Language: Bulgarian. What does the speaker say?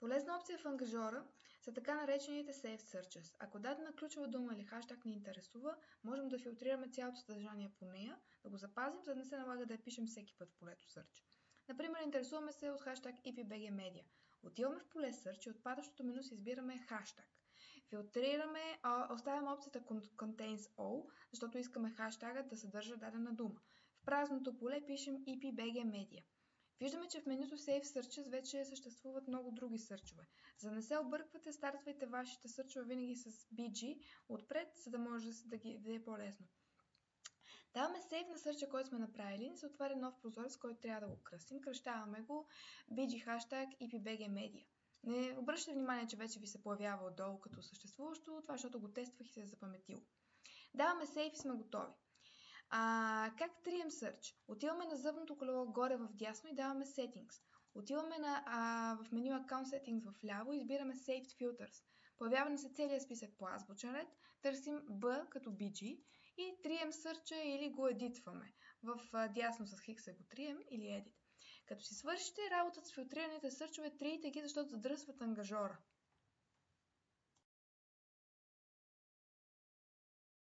Полезна опция в ангажора са така наречените Safe Searches. Ако дадена ключова дума или хаштаг ни интересува, можем да филтрираме цялото съдържание по нея, да го запазим, за да не се налага да я пишем всеки път в полето Search. Например, интересуваме се от хаштаг IPBGmedia. Отиваме в поле Search и от падащото меню си избираме хаштаг. Филтрираме, оставяме опцията Contains All, защото искаме хаштагът да съдържа дадена дума. В празното поле пишем IPBGmedia. Виждаме, че в менюто Save Searches вече съществуват много други сърчове. За да не се обърквате, стартвайте вашите сърчове винаги с BG отпред, за да може да е по-лесно. Даваме Save на сърча, който сме направили и се отваря нов прозорец, който трябва да го кръстим. Кръщаваме го BG хаштаг IPBGmedia. Не обръщате внимание, че вече ви се появява отдолу като съществуващо, това защото го тествах и се е запаметило. Даваме Save и сме готови. Как трием Search? Отиваме на зъбното колело горе в дясно и даваме Settings. Отиваме в меню Account Settings в ляво и избираме Saved Filters. Появява ни се целият списък по азбучен ред, търсим B като BG и трием Search или го едитваме. В дясно с хикса го трием или Edit. Като си свършите работата с филтрираните сърчове, триете ги, защото задръсват ангажора.